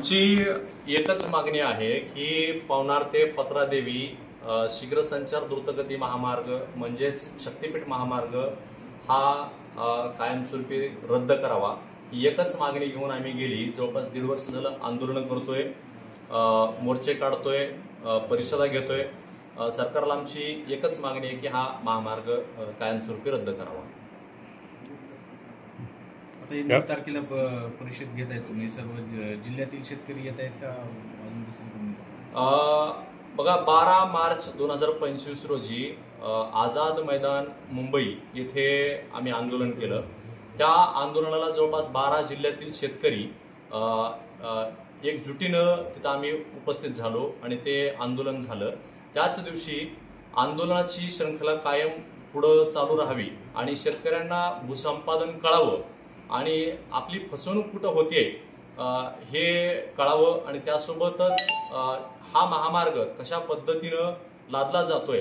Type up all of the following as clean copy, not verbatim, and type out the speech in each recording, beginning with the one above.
आमची एकच मागणी आहे की पवनार ते पत्रादेवी शीघ्र संचार द्रुतगती महामार्ग म्हणजेच शक्तीपीठ महामार्ग हा कायमस्वरूपी रद्द करावा। ही एकच मागणी घेऊन आम्ही गेली जवळपास 1.5 वर्ष झालं आंदोलन करतोय, मोर्चे काढतोय, परिषदा घेतोय। सरकारला आमची एकच मागणी आहे की हा महामार्ग कायमस्वरूपी रद्द करावा। आता 9 तारखेला परिषद घेत आहेत तुम्ही, सर्व जिल्ह्यातील शेतकरी येत आहेत का अजून दुसरी? बघा 12 मार्च 2025 रोजी आझाद मैदान मुंबई येथे आम्ही आंदोलन केलं। त्या आंदोलनाला जवळपास 12 जिल्ह्यातील शेतकरी एकजुटीनं तिथं आम्ही उपस्थित झालो आणि ते आंदोलन झालं। त्याच दिवशी आंदोलनाची श्रृंखला कायम पुढे चालू राहावी आणि शेतकऱ्यांना भूसंपादन कळावं आणि आपली फसवणूक कुठं होते हे कळावं आणि त्यासोबतच हा महामार्ग कशा पद्धतीनं लादला जातोय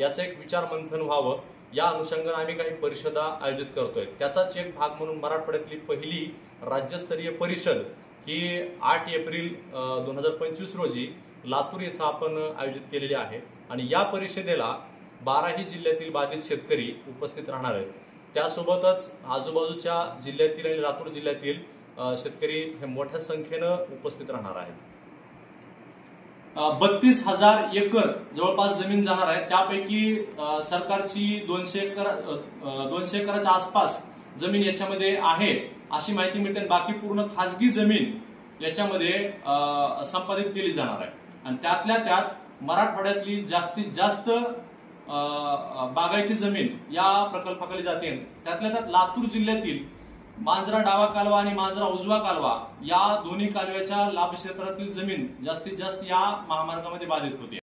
याचं एक विचार मंथन व्हावं, या अनुषंगाने आम्ही काही परिषदा आयोजित करतोय। त्याचाच एक भाग म्हणून मराठवाड्यातली पहिली राज्यस्तरीय परिषद ही 8 एप्रिल 2025 रोजी लातूर येथे आपण आयोजित केलेली आहे आणि या परिषदेला 12ही जिल्ह्यातील बाधित शेतकरी उपस्थित राहणार आहेत। त्यासोबतच आजूबाजूच्या जिल्ह्यातील आणि लातूर जिल्ह्यातील शेतकरी हे मोठ्या संख्येनं उपस्थित राहणार आहेत। 32,000 एकर जवळपास जमीन जाणार आहे। त्यापैकी सरकारची 200 एकराच्या आसपास जमीन याच्यामध्ये आहे अशी माहिती मिळते। बाकी पूर्ण खासगी जमीन याच्यामध्ये संपादित केली जाणार आहे आणि त्यातल्या त्यात मराठवाड्यातली जास्तीत जास्त बागायती जमीन या प्रकल्पाखाली जाते। त्यातल्या त्यात लातूर जिल्ह्यातील मांजरा डावा कालवा आणि मांजरा उजवा कालवा या दोन्ही कालव्याच्या लाभ क्षेत्रातील जमीन जास्तीत जास्त या महामार्गामध्ये बाधित होते।